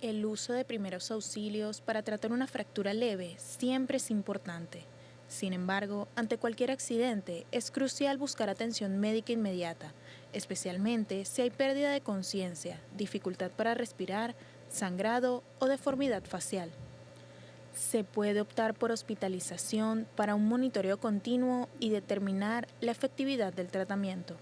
El uso de primeros auxilios para tratar una fractura leve siempre es importante. Sin embargo, ante cualquier accidente es crucial buscar atención médica inmediata, especialmente si hay pérdida de conciencia, dificultad para respirar, sangrado o deformidad facial. Se puede optar por hospitalización para un monitoreo continuo y determinar la efectividad del tratamiento.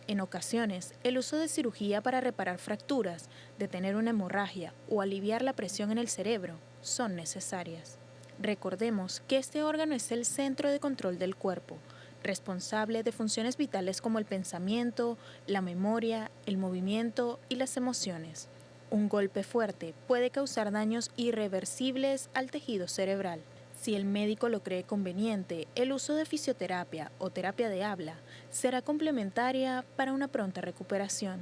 En ocasiones, el uso de cirugía para reparar fracturas, detener una hemorragia o aliviar la presión en el cerebro son necesarias. Recordemos que este órgano es el centro de control del cuerpo, responsable de funciones vitales como el pensamiento, la memoria, el movimiento y las emociones. Un golpe fuerte puede causar daños irreversibles al tejido cerebral. Si el médico lo cree conveniente, el uso de fisioterapia o terapia de habla será complementaria para una pronta recuperación.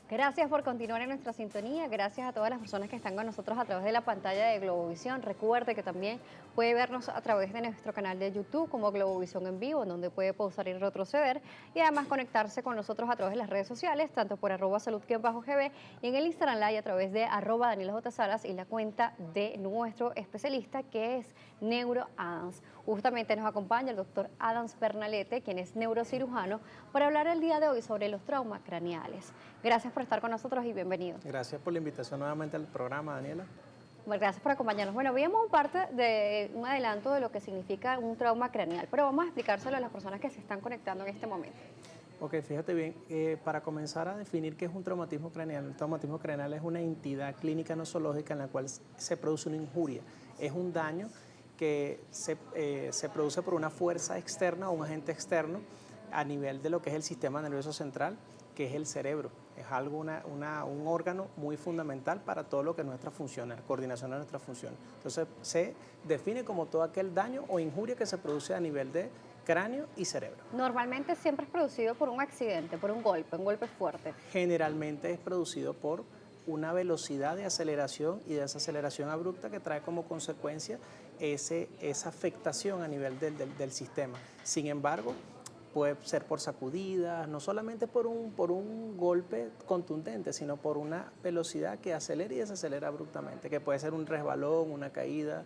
Gracias por continuar en nuestra sintonía, gracias a todas las personas que están con nosotros a través de la pantalla de Globovisión. Recuerde que también puede vernos a través de nuestro canal de YouTube como Globovisión en vivo, en donde puede pausar y retroceder, y además conectarse con nosotros a través de las redes sociales, tanto por @salud_gb y en el Instagram Live a través de @DanielaJSalas y la cuenta de nuestro especialista que es Neuro Adams. Justamente nos acompaña el doctor Adams Pernalete, quien es neurocirujano, para hablar el día de hoy sobre los traumas craneales. Gracias por estar con nosotros y bienvenido. Gracias por la invitación nuevamente al programa, Daniela. Bueno, gracias por acompañarnos. Bueno, vimos un adelanto de lo que significa un trauma craneal, pero vamos a explicárselo a las personas que se están conectando en este momento. Ok, fíjate bien, para comenzar a definir qué es un traumatismo craneal, el traumatismo craneal es una entidad clínica nosológica en la cual se produce una injuria. Es un daño que se produce por una fuerza externa o un agente externo a nivel de lo que es el sistema nervioso central, que es el cerebro. Es algo, un órgano muy fundamental para todo lo que es nuestra función, la coordinación de nuestras funciones. Entonces se define como todo aquel daño o injuria que se produce a nivel de cráneo y cerebro. Normalmente siempre es producido por un accidente, por un golpe fuerte. Generalmente es producido por una velocidad de aceleración y desaceleración abrupta que trae como consecuencia esa afectación a nivel del sistema. Sin embargo, puede ser por sacudidas, no solamente por un golpe contundente, sino por una velocidad que acelera y desacelera abruptamente, que puede ser un resbalón, una caída.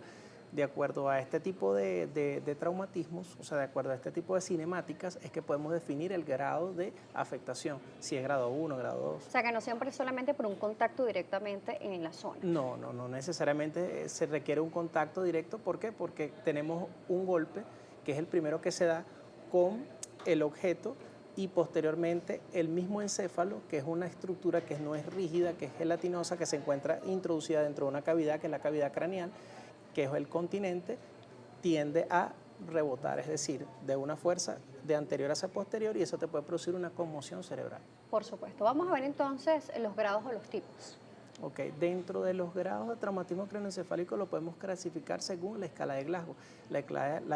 De acuerdo a este tipo de traumatismos, o sea, de acuerdo a este tipo de cinemáticas, es que podemos definir el grado de afectación, si es grado 1, grado 2. O sea, que no siempre es solamente por un contacto directamente en la zona. No necesariamente se requiere un contacto directo. ¿Por qué? Porque tenemos un golpe, que es el primero que se da con el objeto, y posteriormente el mismo encéfalo, que es una estructura que no es rígida, que es gelatinosa, que se encuentra introducida dentro de una cavidad, que es la cavidad craneal, que es el continente, tiende a rebotar, es decir, de una fuerza de anterior hacia posterior, y eso te puede producir una conmoción cerebral. Por supuesto. Vamos a ver entonces los grados o los tipos. Ok, dentro de los grados de traumatismo craneoencefálico lo podemos clasificar según la escala de Glasgow. La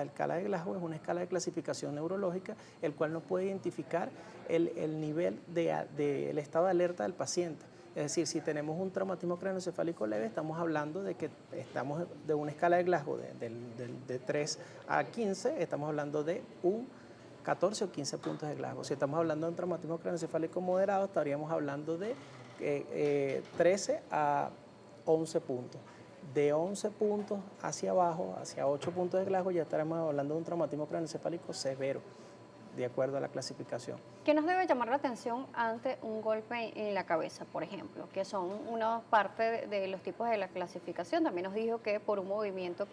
escala de Glasgow es una escala de clasificación neurológica, el cual nos puede identificar el nivel del estado de alerta del paciente. Es decir, si tenemos un traumatismo craneoencefálico leve, estamos hablando de que estamos de una escala de Glasgow de 3 a 15, estamos hablando de un 14 o 15 puntos de Glasgow. Si estamos hablando de un traumatismo craneoencefálico moderado, estaríamos hablando de 13 a 11 puntos. De 11 puntos hacia abajo, hacia 8 puntos de Glasgow, ya estaremos hablando de un traumatismo craneoencefálico severo, de acuerdo a la clasificación. ¿Qué nos debe llamar la atención ante un golpe en la cabeza, por ejemplo? Que son una parte de los tipos de la clasificación. También nos dijo que por un movimiento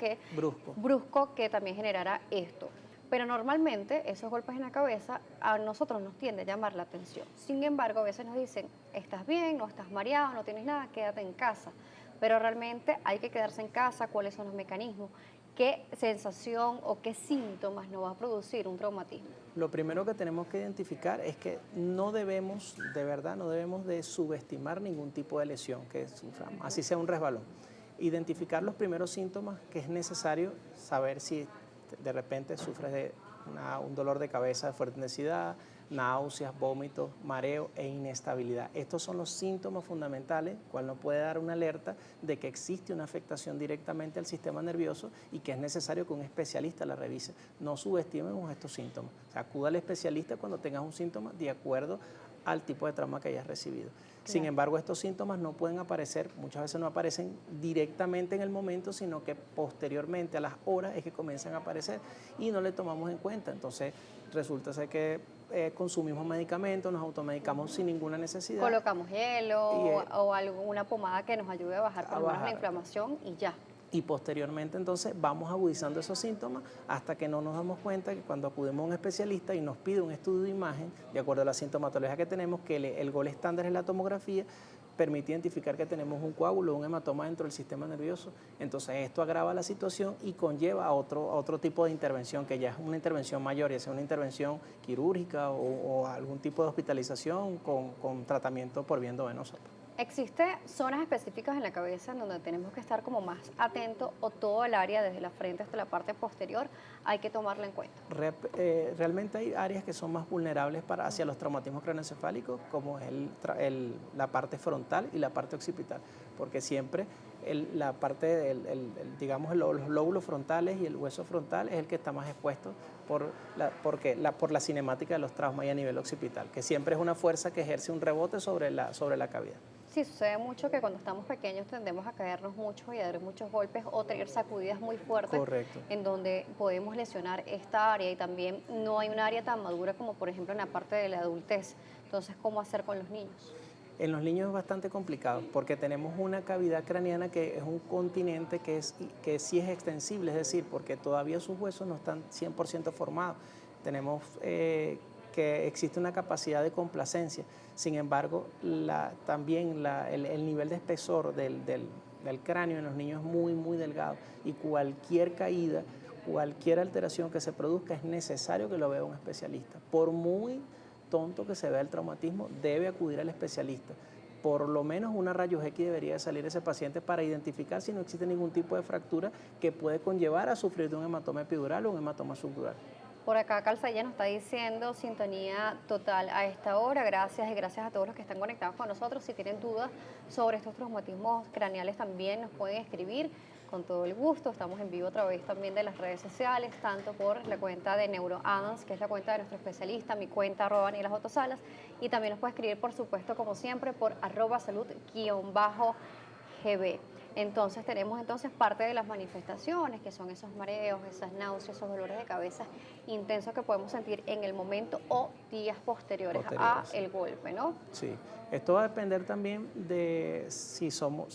brusco que también generará esto. Pero normalmente esos golpes en la cabeza a nosotros nos tiende a llamar la atención. Sin embargo, a veces nos dicen, estás bien, no estás mareado, no tienes nada, quédate en casa. Pero realmente hay que quedarse en casa, ¿cuáles son los mecanismos? ¿Qué sensación o qué síntomas nos va a producir un traumatismo? Lo primero que tenemos que identificar es que no debemos, de verdad, no debemos de subestimar ningún tipo de lesión que suframos, así sea un resbalón. Identificar los primeros síntomas, que es necesario saber si de repente sufres de un dolor de cabeza de fuerte intensidad, náuseas, vómitos, mareo e inestabilidad. Estos son los síntomas fundamentales, cual nos puede dar una alerta de que existe una afectación directamente al sistema nervioso y que es necesario que un especialista la revise. No subestimemos estos síntomas. O sea, acuda al especialista cuando tengas un síntoma de acuerdo al tipo de trauma que hayas recibido. Sin embargo, estos síntomas no pueden aparecer, muchas veces no aparecen directamente en el momento, sino que posteriormente, a las horas, es que comienzan a aparecer y no le tomamos en cuenta. Entonces, resulta ser que consumimos medicamentos, nos automedicamos sin ninguna necesidad. Colocamos hielo Y, o alguna pomada que nos ayude a bajar por lo menos la inflamación y ya. Y posteriormente entonces vamos agudizando esos síntomas hasta que no nos damos cuenta que cuando acudimos a un especialista y nos pide un estudio de imagen, de acuerdo a la sintomatología que tenemos, que el gol estándar es la tomografía, permite identificar que tenemos un coágulo, un hematoma dentro del sistema nervioso. Entonces esto agrava la situación y conlleva a otro tipo de intervención, que ya es una intervención mayor, ya sea una intervención quirúrgica o algún tipo de hospitalización con tratamiento por vía endovenosa. ¿Existe zonas específicas en la cabeza en donde tenemos que estar como más atentos o todo el área desde la frente hasta la parte posterior hay que tomarla en cuenta? Realmente hay áreas que son más vulnerables hacia los traumatismos craneoencefálicos, como es la parte frontal y la parte occipital, porque siempre la parte, digamos, los lóbulos frontales y el hueso frontal es el que está más expuesto por la cinemática de los traumas y a nivel occipital, que siempre es una fuerza que ejerce un rebote sobre la cavidad. Sí, sucede mucho que cuando estamos pequeños tendemos a caernos mucho y a dar muchos golpes o tener sacudidas muy fuertes. Correcto. En donde podemos lesionar esta área y también no hay un área tan madura como por ejemplo en la parte de la adultez. Entonces, ¿cómo hacer con los niños? En los niños es bastante complicado porque tenemos una cavidad craneana que es un continente que sí es extensible, es decir, porque todavía sus huesos no están 100% formados. Tenemos que existe una capacidad de complacencia. Sin embargo, también el nivel de espesor del cráneo en los niños es muy, muy delgado y cualquier caída, cualquier alteración que se produzca es necesario que lo vea un especialista. Por muy tonto que se vea el traumatismo, debe acudir al especialista. Por lo menos una rayos X debería salir ese paciente para identificar si no existe ningún tipo de fractura que puede conllevar a sufrir de un hematoma epidural o un hematoma subdural. Por acá Calzaya nos está diciendo sintonía total a esta hora. Gracias y gracias a todos los que están conectados con nosotros. Si tienen dudas sobre estos traumatismos craneales también nos pueden escribir con todo el gusto. Estamos en vivo a través también de las redes sociales, tanto por la cuenta de NeuroAdams, que es la cuenta de nuestro especialista, mi cuenta @DanielaJotosalas, y también nos puede escribir, por supuesto, como siempre, por @salud_gb. Entonces tenemos parte de las manifestaciones, que son esos mareos, esas náuseas, esos dolores de cabeza intensos que podemos sentir en el momento o días posteriores a el golpe, ¿no? Sí, esto va a depender también de si son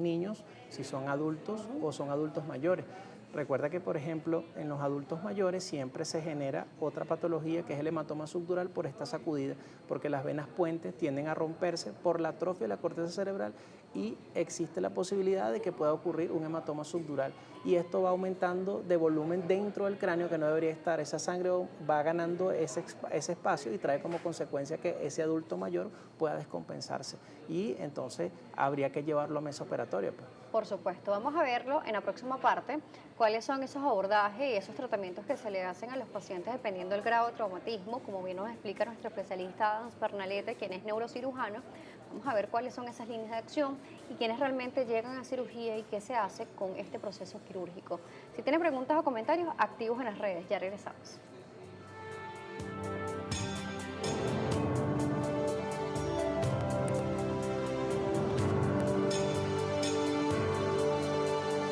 niños, si son adultos o son adultos mayores. Recuerda que, por ejemplo, en los adultos mayores siempre se genera otra patología que es el hematoma subdural por esta sacudida, porque las venas puentes tienden a romperse por la atrofia de la corteza cerebral y existe la posibilidad de que pueda ocurrir un hematoma subdural. Y esto va aumentando de volumen dentro del cráneo, que no debería estar. Esa sangre va ganando ese espacio y trae como consecuencia que ese adulto mayor pueda descompensarse. Y entonces habría que llevarlo a mesa operatoria. Por supuesto, vamos a verlo en la próxima parte, cuáles son esos abordajes y esos tratamientos que se le hacen a los pacientes dependiendo del grado de traumatismo, como bien nos explica nuestro especialista Adams Pernalete, quien es neurocirujano. Vamos a ver cuáles son esas líneas de acción y quiénes realmente llegan a cirugía y qué se hace con este proceso quirúrgico. Si tienen preguntas o comentarios, activos en las redes. Ya regresamos.